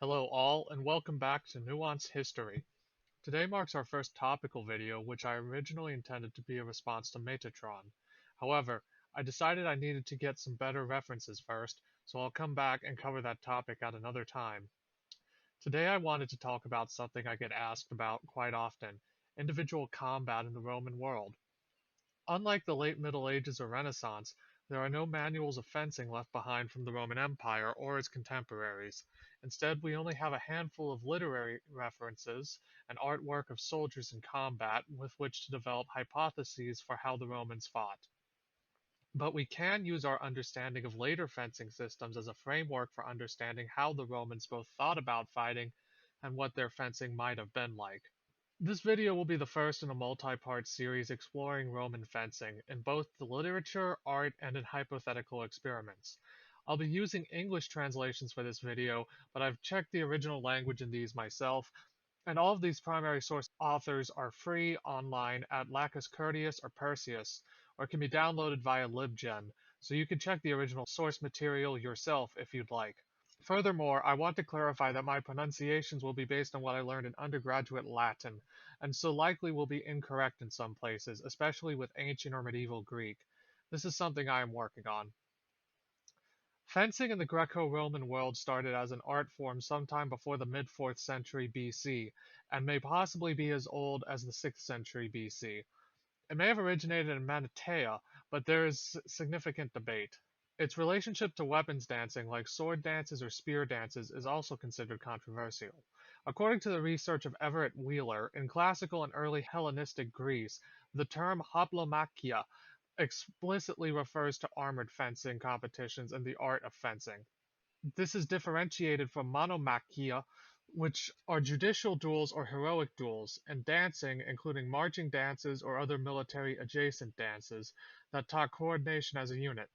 Hello all, and welcome back to Nuanced History. Today marks our first topical video, which I originally intended to be a response to Metatron. However, I decided I needed to get some better references first, so I'll come back and cover that topic at another time. Today I wanted to talk about something I get asked about quite often, individual combat in the Roman world. Unlike the late Middle Ages or Renaissance, there are no manuals of fencing left behind from the Roman Empire or its contemporaries. Instead, we only have a handful of literary references and artwork of soldiers in combat with which to develop hypotheses for how the Romans fought. But we can use our understanding of later fencing systems as a framework for understanding how the Romans both thought about fighting and what their fencing might have been like. This video will be the first in a multi-part series exploring Roman fencing, in both the literature, art, and in hypothetical experiments. I'll be using English translations for this video, but I've checked the original language in these myself, and all of these primary source authors are free online at Lacus Curtius or Perseus, or can be downloaded via LibGen, so you can check the original source material yourself if you'd like. Furthermore, I want to clarify that my pronunciations will be based on what I learned in undergraduate Latin, and so likely will be incorrect in some places, especially with ancient or medieval Greek. This is something I am working on. Fencing in the Greco-Roman world started as an art form sometime before the mid-4th century BC, and may possibly be as old as the 6th century BC. It may have originated in Manettia, but there is significant debate. Its relationship to weapons dancing, like sword dances or spear dances, is also considered controversial. According to the research of Everett Wheeler, in classical and early Hellenistic Greece, the term Hoplomachia explicitly refers to armored fencing competitions and the art of fencing. This is differentiated from monomachia, which are judicial duels or heroic duels, and dancing, including marching dances or other military adjacent dances, that taught coordination as a unit.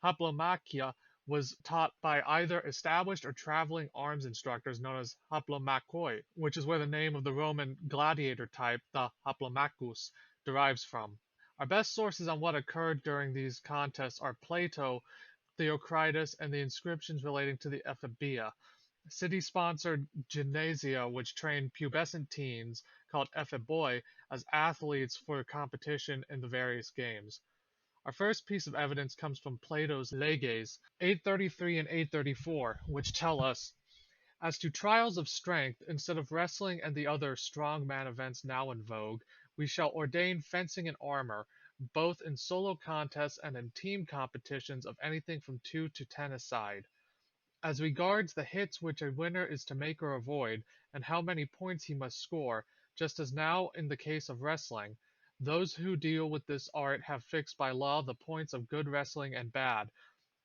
Hoplomachia was taught by either established or traveling arms instructors known as hoplomachoi, which is where the name of the Roman gladiator type, the hoplomachus, derives from. Our best sources on what occurred during these contests are Plato, Theocritus, and the inscriptions relating to the Ephebia, city-sponsored gymnasia which trained pubescent teens, called epheboi, as athletes for competition in the various games. Our first piece of evidence comes from Plato's Leges, 833 and 834, which tell us, as to trials of strength, instead of wrestling and the other strong man events now in vogue, we shall ordain fencing and armor, both in solo contests and in team competitions of anything from 2 to 10 aside. As regards the hits which a winner is to make or avoid, and how many points he must score, just as now in the case of wrestling, those who deal with this art have fixed by law the points of good wrestling and bad.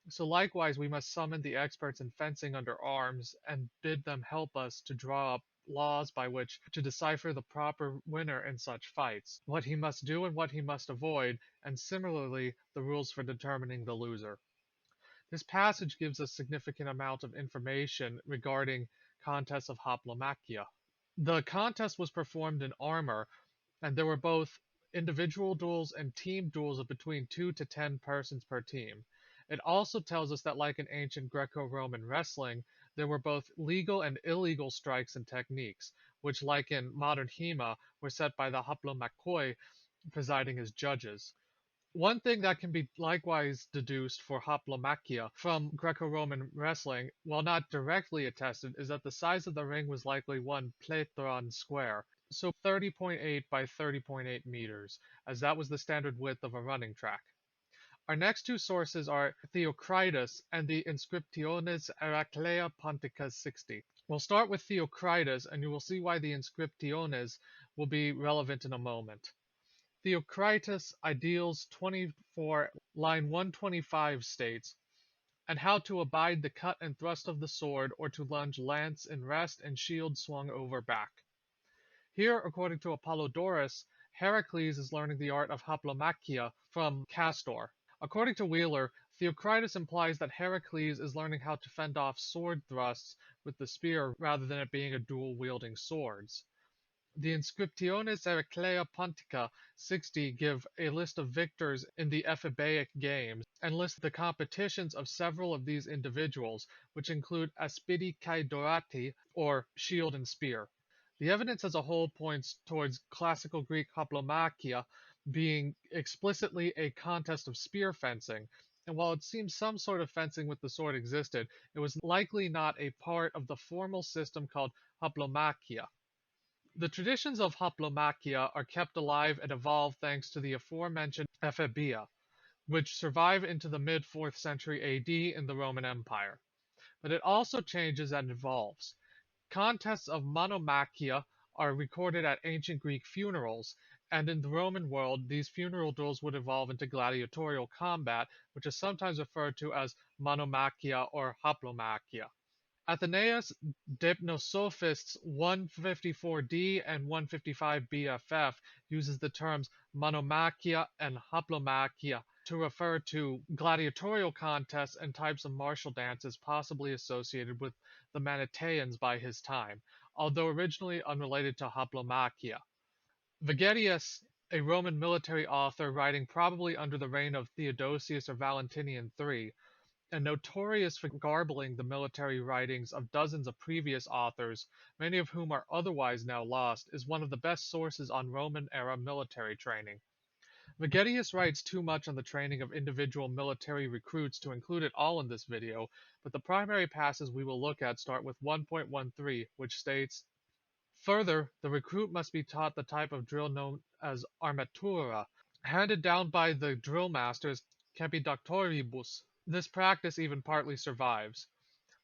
So likewise we must summon the experts in fencing under arms, and bid them help us to draw up laws by which to decipher the proper winner in such fights, what he must do and what he must avoid, and similarly the rules for determining the loser. This passage gives a significant amount of information regarding contests of Hoplomachia. The contest was performed in armor, and there were both individual duels and team duels of between 2 to 10 persons per team. It also tells us that, like in ancient Greco-Roman wrestling, there were both legal and illegal strikes and techniques, which, like in modern HEMA, were set by the Hoplomachoi presiding as judges. One thing that can be likewise deduced for Hoplomachia from Greco-Roman wrestling, while not directly attested, is that the size of the ring was likely one pletron square, so 30.8 by 30.8 meters, as that was the standard width of a running track. Our next two sources are Theocritus and the Inscriptiones Heraclea Ponticas 60. We'll start with Theocritus, and you will see why the Inscriptiones will be relevant in a moment. Theocritus Ideals 24, line 125 states, and how to abide the cut and thrust of the sword, or to lunge lance in rest and shield swung over back. Here, according to Apollodorus, Heracles is learning the art of Hoplomachia from Castor. According to Wheeler, Theocritus implies that Heracles is learning how to fend off sword thrusts with the spear rather than it being a dual wielding swords. The Inscriptiones Heraclea Pontica 60 give a list of victors in the Ephebiaic Games, and list the competitions of several of these individuals, which include Aspidi kai Dorati, or shield and spear. The evidence as a whole points towards classical Greek Hoplomachia being explicitly a contest of spear fencing, and while it seems some sort of fencing with the sword existed, it was likely not a part of the formal system called Hoplomachia. The traditions of Hoplomachia are kept alive and evolve thanks to the aforementioned ephebia, which survive into the mid-4th century AD in the Roman Empire. But it also changes and evolves. Contests of monomachia are recorded at ancient Greek funerals, and in the Roman world, these funeral duels would evolve into gladiatorial combat, which is sometimes referred to as monomachia or hoplomachia. Athenaeus Deipnosophists 154d and 155 BFF uses the terms monomachia and hoplomachia to refer to gladiatorial contests and types of martial dances possibly associated with the Manetaeans by his time, although originally unrelated to hoplomachia. Vegetius, a Roman military author writing probably under the reign of Theodosius or Valentinian III, and notorious for garbling the military writings of dozens of previous authors, many of whom are otherwise now lost, is one of the best sources on Roman-era military training. Vegetius writes too much on the training of individual military recruits to include it all in this video, but the primary passages we will look at start with 1.13, which states, "Further, the recruit must be taught the type of drill known as armatura, handed down by the drill masters capidoctoribus. This practice even partly survives,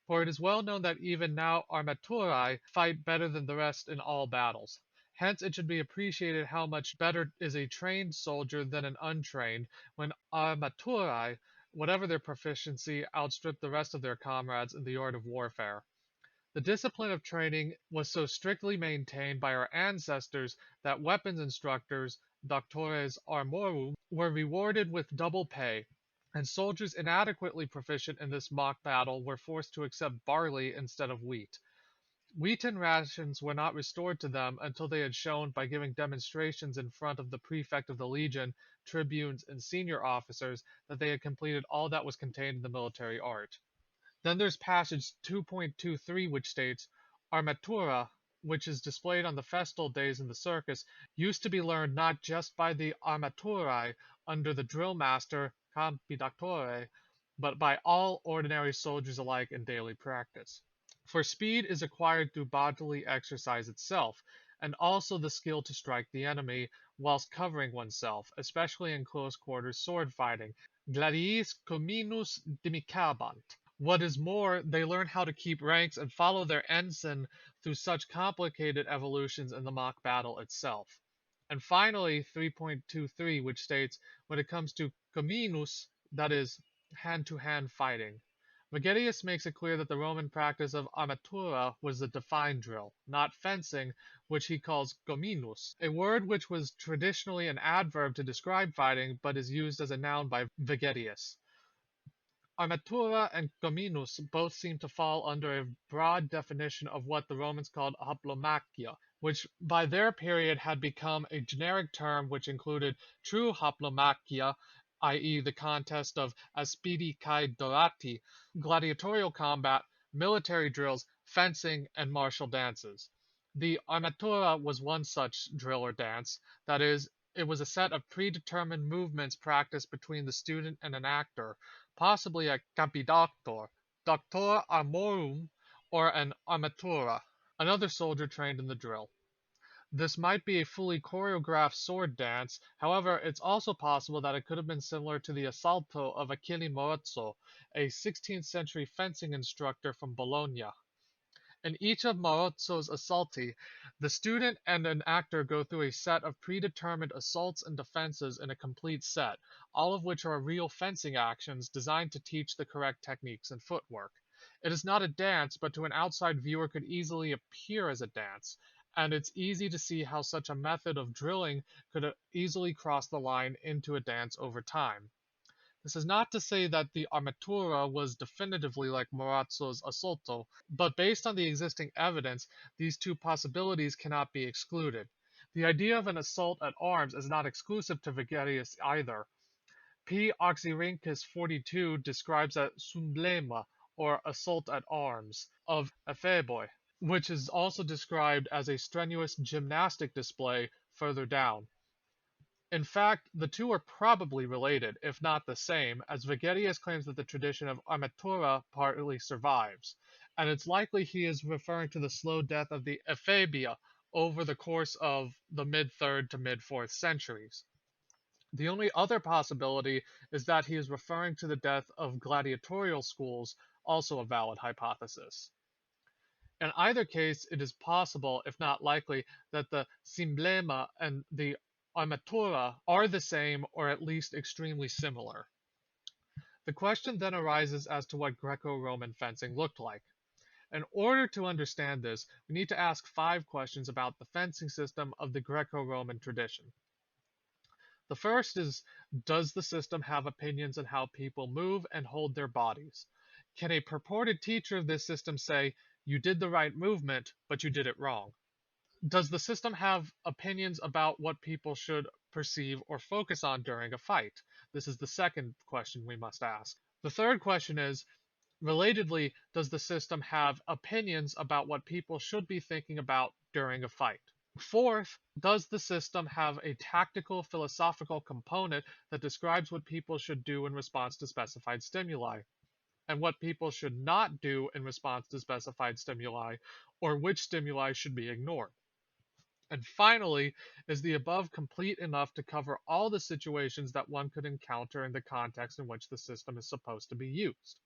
for it is well known that even now armaturae fight better than the rest in all battles. Hence it should be appreciated how much better is a trained soldier than an untrained, when armaturae, whatever their proficiency, outstrip the rest of their comrades in the art of warfare. The discipline of training was so strictly maintained by our ancestors that weapons instructors, doctores armorum, were rewarded with double pay, and soldiers inadequately proficient in this mock battle were forced to accept barley instead of wheat. Wheaten rations were not restored to them until they had shown by giving demonstrations in front of the prefect of the legion, tribunes, and senior officers that they had completed all that was contained in the military art." Then there's passage 2.23, which states, "Armatura, which is displayed on the festal days in the circus, used to be learned not just by the armaturae under the drill master capidoctore, but by all ordinary soldiers alike in daily practice. For speed is acquired through bodily exercise itself, and also the skill to strike the enemy, whilst covering oneself, especially in close quarters sword fighting. Gladiis comminus dimicabant. What is more, they learn how to keep ranks and follow their ensign through such complicated evolutions in the mock battle itself." And finally, 3.23, which states, when it comes to comminus, that is, hand-to-hand fighting, Vegetius makes it clear that the Roman practice of armatura was a defined drill, not fencing, which he calls comminus, a word which was traditionally an adverb to describe fighting, but is used as a noun by Vegetius. Armatura and comminus both seem to fall under a broad definition of what the Romans called hoplomachia, which by their period had become a generic term which included true hoplomachia, i.e. the contest of aspidi kai dorati, gladiatorial combat, military drills, fencing, and martial dances. The armatura was one such drill or dance, that is, it was a set of predetermined movements practiced between the student and an actor, possibly a capidoctor, doctor armorum, or an armatura, another soldier trained in the drill. This might be a fully choreographed sword dance, however, it's also possible that it could have been similar to the assalto of Achille Marozzo, a 16th century fencing instructor from Bologna. In each of Marozzo's assalti, the student and an actor go through a set of predetermined assaults and defenses in a complete set, all of which are real fencing actions designed to teach the correct techniques and footwork. It is not a dance, but to an outside viewer could easily appear as a dance, and it's easy to see how such a method of drilling could easily cross the line into a dance over time. This is not to say that the armatura was definitively like Marozzo's assolto, but based on the existing evidence, these two possibilities cannot be excluded. The idea of an assault at arms is not exclusive to Vegetius either. P. Oxyrhynchus 42 describes a sumblema, or assault at arms, of Epheboi, which is also described as a strenuous gymnastic display further down. In fact, the two are probably related, if not the same, as Vegetius claims that the tradition of armatura partly survives, and it's likely he is referring to the slow death of the Ephebia over the course of the mid-3rd to mid-4th centuries. The only other possibility is that he is referring to the death of gladiatorial schools, also a valid hypothesis. In either case, it is possible, if not likely, that the Simblema and the Armatura are the same or at least extremely similar. The question then arises as to what Greco-Roman fencing looked like. In order to understand this, we need to ask 5 questions about the fencing system of the Greco-Roman tradition. The first is, does the system have opinions on how people move and hold their bodies? Can a purported teacher of this system say, you did the right movement, but you did it wrong? Does the system have opinions about what people should perceive or focus on during a fight? This is the second question we must ask. The third question is, relatedly, does the system have opinions about what people should be thinking about during a fight? Fourth, does the system have a tactical philosophical component that describes what people should do in response to specified stimuli, and what people should not do in response to specified stimuli, or which stimuli should be ignored? And finally, is the above complete enough to cover all the situations that one could encounter in the context in which the system is supposed to be used?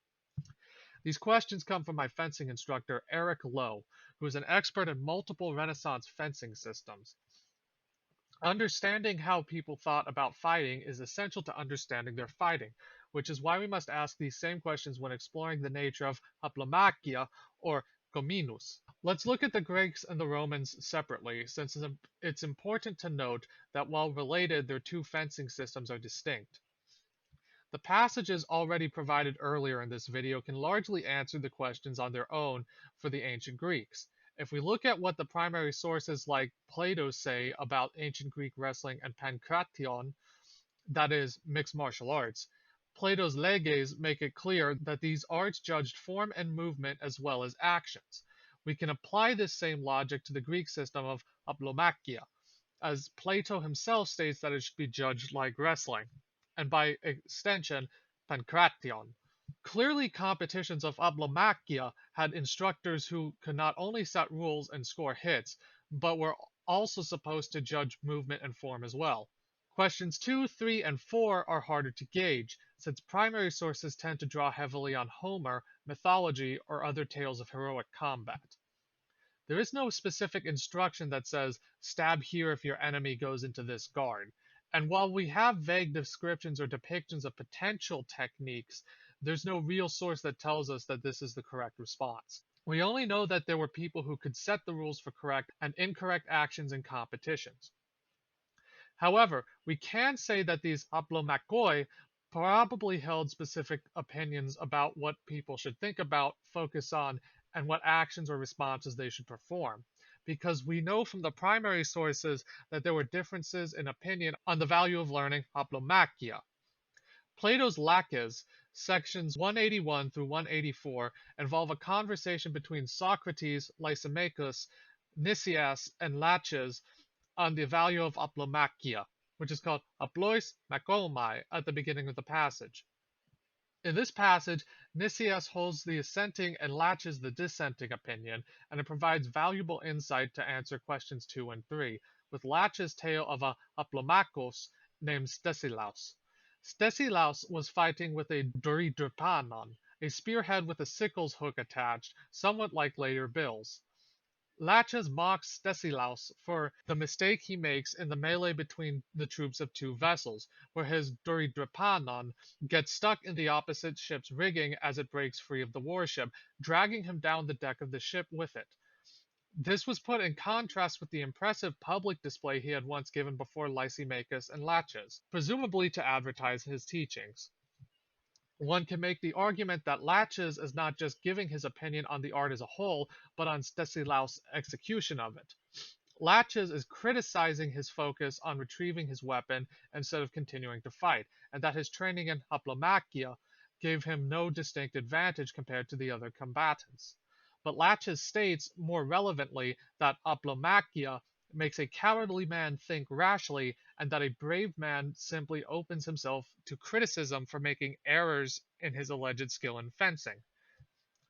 These questions come from my fencing instructor, Eric Lowe, who is an expert in multiple Renaissance fencing systems. Understanding how people thought about fighting is essential to understanding their fighting, which is why we must ask these same questions when exploring the nature of Hoplomachia or Gominus. Let's look at the Greeks and the Romans separately, since it's important to note that while related, their two fencing systems are distinct. The passages already provided earlier in this video can largely answer the questions on their own for the ancient Greeks. If we look at what the primary sources like Plato say about ancient Greek wrestling and pankration, that is, mixed martial arts, Plato's leges make it clear that these arts judged form and movement as well as actions. We can apply this same logic to the Greek system of Hoplomachia, as Plato himself states that it should be judged like wrestling, and by extension, pankration. Clearly, competitions of Hoplomachia had instructors who could not only set rules and score hits, but were also supposed to judge movement and form as well. Questions 2, 3, and 4 are harder to gauge, since primary sources tend to draw heavily on Homer, mythology, or other tales of heroic combat. There is no specific instruction that says, stab here if your enemy goes into this guard. And while we have vague descriptions or depictions of potential techniques, there's no real source that tells us that this is the correct response. We only know that there were people who could set the rules for correct and incorrect actions in competitions. However, we can say that these hoplomachoi probably held specific opinions about what people should think about, focus on, and what actions or responses they should perform, because we know from the primary sources that there were differences in opinion on the value of learning hoplomachia. Plato's Laches, sections 181 through 184, involve a conversation between Socrates, Lysimachus, Nicias, and Laches on the value of hoplomachia, which is called haplois makomai at the beginning of the passage. In this passage, Nicias holds the assenting and Laches the dissenting opinion, and it provides valuable insight to answer questions 2 and 3, with Laches' tale of a hoplomachos named Stesilaus. Stesilaus was fighting with a doridripanon, a spearhead with a sickle's hook attached, somewhat like later bills. Laches mocks Stesilaus for the mistake he makes in the melee between the troops of two vessels, where his doridripanon gets stuck in the opposite ship's rigging as it breaks free of the warship, dragging him down the deck of the ship with it. This was put in contrast with the impressive public display he had once given before Lysimachus and Laches, presumably to advertise his teachings. One can make the argument that Laches is not just giving his opinion on the art as a whole, but on Stesilaus' execution of it. Laches is criticizing his focus on retrieving his weapon instead of continuing to fight, and that his training in Hoplomachia gave him no distinct advantage compared to the other combatants. But Laches states, more relevantly, that Hoplomachia makes a cowardly man think rashly, and that a brave man simply opens himself to criticism for making errors in his alleged skill in fencing.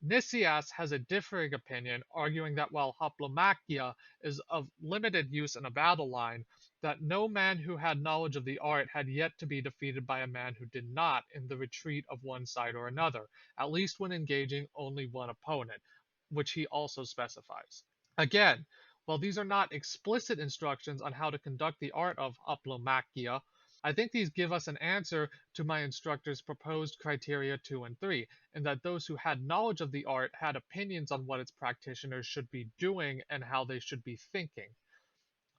Nicias has a differing opinion, arguing that while Hoplomachia is of limited use in a battle line, that no man who had knowledge of the art had yet to be defeated by a man who did not in the retreat of one side or another, at least when engaging only one opponent, which he also specifies. Again, while these are not explicit instructions on how to conduct the art of Hoplomachia, I think these give us an answer to my instructor's proposed criteria 2 and 3, in that those who had knowledge of the art had opinions on what its practitioners should be doing and how they should be thinking.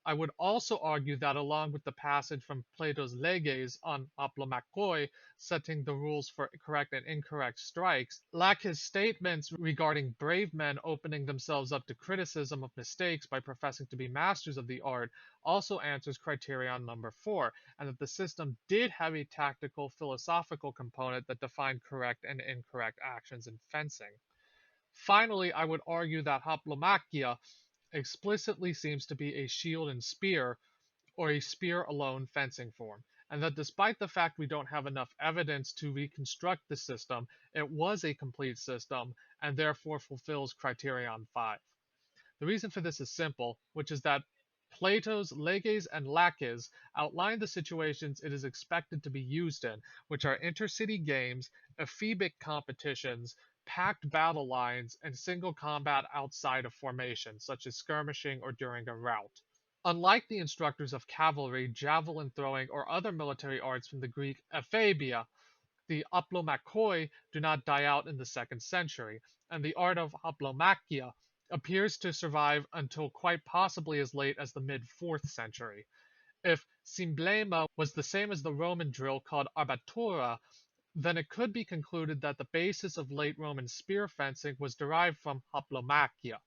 I would also argue that along with the passage from Plato's Leges on Hoplomachoi setting the rules for correct and incorrect strikes, Laches' statements regarding brave men opening themselves up to criticism of mistakes by professing to be masters of the art also answers criterion number 4, and that the system did have a tactical philosophical component that defined correct and incorrect actions in fencing. Finally, I would argue that Hoplomachia explicitly seems to be a shield and spear, or a spear alone fencing form, and that despite the fact we don't have enough evidence to reconstruct the system, it was a complete system and therefore fulfills criterion 5. The reason for this is simple, which is that Plato's Leges and Laches outline the situations it is expected to be used in, which are intercity games, ephebic competitions, packed battle lines, and single combat outside of formation, such as skirmishing or during a rout. Unlike the instructors of cavalry, javelin throwing, or other military arts from the Greek ephabia, the Hoplomachoi do not die out in the 2nd century, and the art of Hoplomachia appears to survive until quite possibly as late as the mid-4th century. If Symblema was the same as the Roman drill called armatura, then it could be concluded that the basis of late Roman spear fencing was derived from Hoplomachia.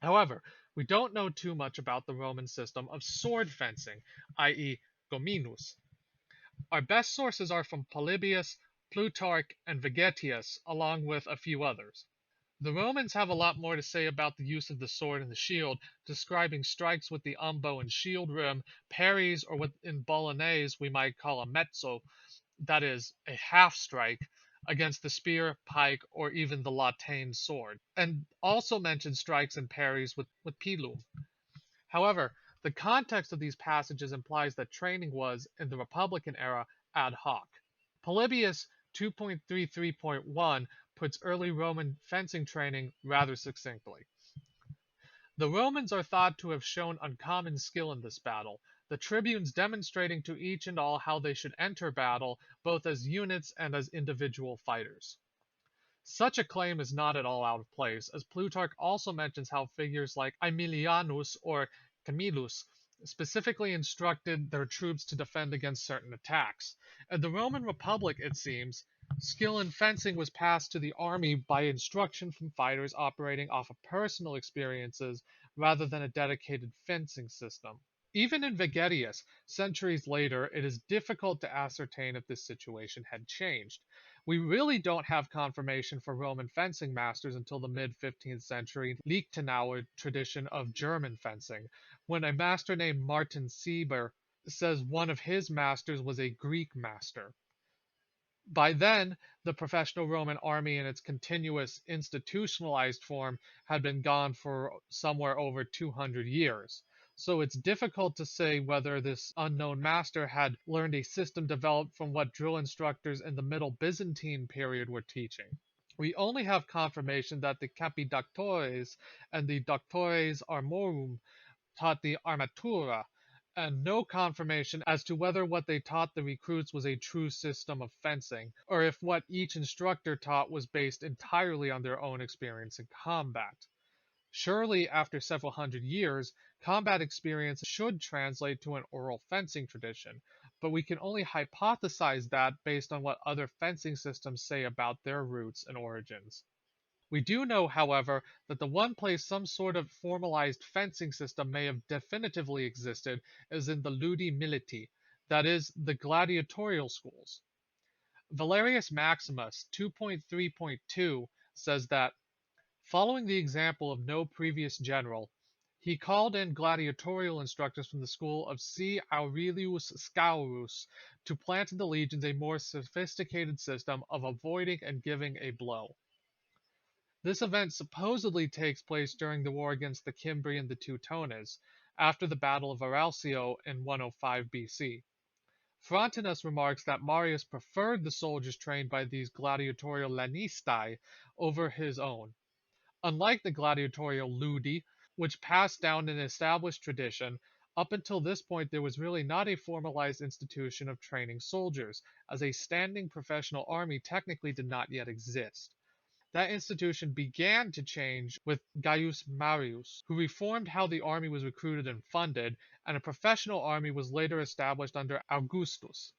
However, we don't know too much about the Roman system of sword fencing, i.e., gominus. Our best sources are from Polybius, Plutarch, and Vegetius, along with a few others. The Romans have a lot more to say about the use of the sword and the shield, describing strikes with the umbo and shield rim, parries, or what in Bolognese we might call a mezzo, that is, a half strike, against the spear, pike, or even the lateen sword, and also mention strikes and parries with pilum. However, the context of these passages implies that training was, in the Republican era, ad hoc. Polybius 2.33.1 puts early Roman fencing training rather succinctly. The Romans are thought to have shown uncommon skill in this battle, the tribunes demonstrating to each and all how they should enter battle, both as units and as individual fighters. Such a claim is not at all out of place, as Plutarch also mentions how figures like Aemilianus or Camillus specifically instructed their troops to defend against certain attacks. In the Roman Republic, it seems, skill in fencing was passed to the army by instruction from fighters operating off of personal experiences rather than a dedicated fencing system. Even in Vegetius, centuries later, it is difficult to ascertain if this situation had changed. We really don't have confirmation for Roman fencing masters until the mid-15th century Liechtenauer tradition of German fencing, when a master named Martin Sieber says one of his masters was a Greek master. By then, the professional Roman army in its continuous, institutionalized form had been gone for somewhere over 200 years. So it's difficult to say whether this unknown master had learned a system developed from what drill instructors in the Middle Byzantine period were teaching. We only have confirmation that the capidoctores and the doctores armorum taught the armatura, and no confirmation as to whether what they taught the recruits was a true system of fencing, or if what each instructor taught was based entirely on their own experience in combat. Surely, after several hundred years, combat experience should translate to an oral fencing tradition, but we can only hypothesize that based on what other fencing systems say about their roots and origins. We do know, however, that the one place some sort of formalized fencing system may have definitively existed is in the Ludi Militi, that is, the gladiatorial schools. Valerius Maximus 2.3.2 says that, following the example of no previous general, he called in gladiatorial instructors from the school of C. Aurelius Scaurus to plant in the legions a more sophisticated system of avoiding and giving a blow. This event supposedly takes place during the war against the Cimbri and the Teutones, after the Battle of Aralsio in 105 BC. Frontinus remarks that Marius preferred the soldiers trained by these gladiatorial lanistae over his own. Unlike the gladiatorial ludi, which passed down an established tradition, up until this point there was really not a formalized institution of training soldiers, as a standing professional army technically did not yet exist. That institution began to change with Gaius Marius, who reformed how the army was recruited and funded, and a professional army was later established under Augustus.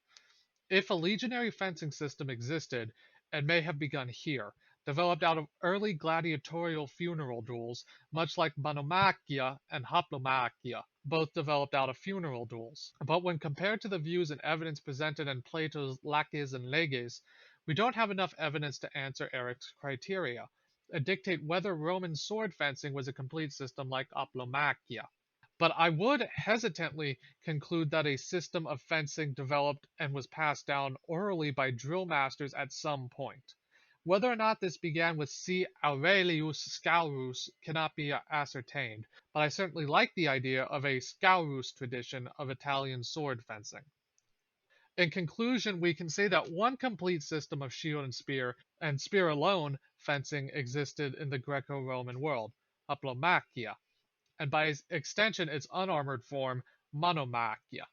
If a legionary fencing system existed, it may have begun here, developed out of early gladiatorial funeral duels, much like Monomachia and Hoplomachia, both developed out of funeral duels. But when compared to the views and evidence presented in Plato's Laches and Leges, we don't have enough evidence to answer Eric's criteria, and dictate whether Roman sword fencing was a complete system like Hoplomachia. But I would hesitantly conclude that a system of fencing developed and was passed down orally by drill masters at some point. Whether or not this began with C. Aurelius Scaurus cannot be ascertained, but I certainly like the idea of a Scaurus tradition of Italian sword fencing. In conclusion, we can say that one complete system of shield and spear alone, fencing existed in the Greco-Roman world, Hoplomachia, and by extension its unarmored form, Monomachia.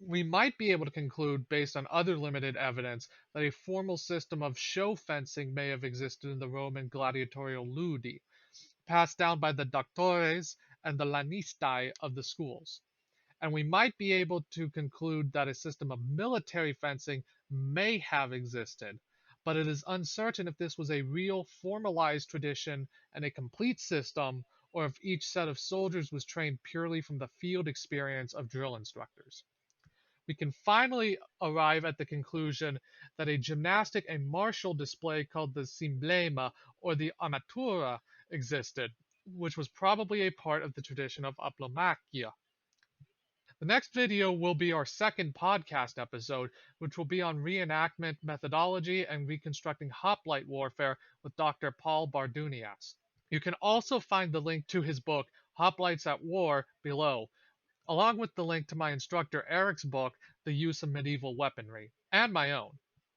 We might be able to conclude, based on other limited evidence, that a formal system of show fencing may have existed in the Roman gladiatorial ludi, passed down by the doctores and the lanistae of the schools. And we might be able to conclude that a system of military fencing may have existed, but it is uncertain if this was a real formalized tradition and a complete system, or if each set of soldiers was trained purely from the field experience of drill instructors. We can finally arrive at the conclusion that a gymnastic and martial display called the Simblema or the Armatura existed, which was probably a part of the tradition of Hoplomachia. The next video will be our second podcast episode, which will be on reenactment methodology and reconstructing hoplite warfare with Dr. Paul Bardunias. You can also find the link to his book, Hoplites at War, below, along with the link to my instructor Eric's book, The Use of Medieval Weaponry, and my own.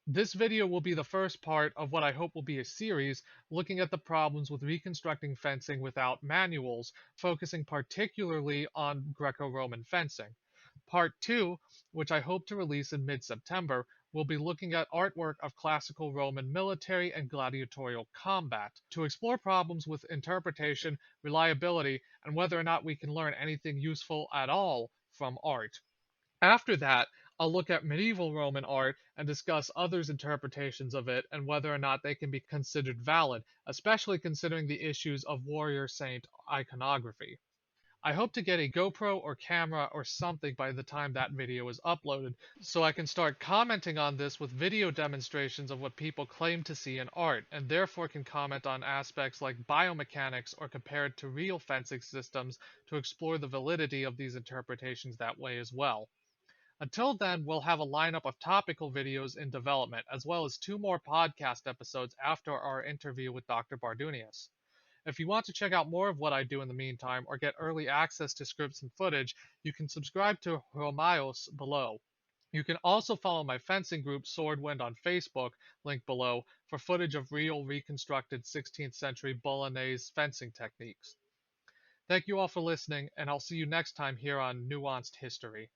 This video will be the first part of what I hope will be a series looking at the problems with reconstructing fencing without manuals, focusing particularly on Greco-Roman fencing. Part 2, which I hope to release in mid-September, will be looking at artwork of classical Roman military and gladiatorial combat, to explore problems with interpretation, reliability, and whether or not we can learn anything useful at all from art. After that, I'll look at medieval Roman art and discuss others' interpretations of it and whether or not they can be considered valid, especially considering the issues of warrior saint iconography. I hope to get a GoPro or camera or something by the time that video is uploaded, so I can start commenting on this with video demonstrations of what people claim to see in art, and therefore can comment on aspects like biomechanics or compare it to real fencing systems to explore the validity of these interpretations that way as well. Until then, we'll have a lineup of topical videos in development, as well as 2 more podcast episodes after our interview with Dr. Bardunias. If you want to check out more of what I do in the meantime, or get early access to scripts and footage, you can subscribe to Romaios below. You can also follow my fencing group Swordwind on Facebook, link below, for footage of real reconstructed 16th century Bolognese fencing techniques. Thank you all for listening, and I'll see you next time here on Nuanced History.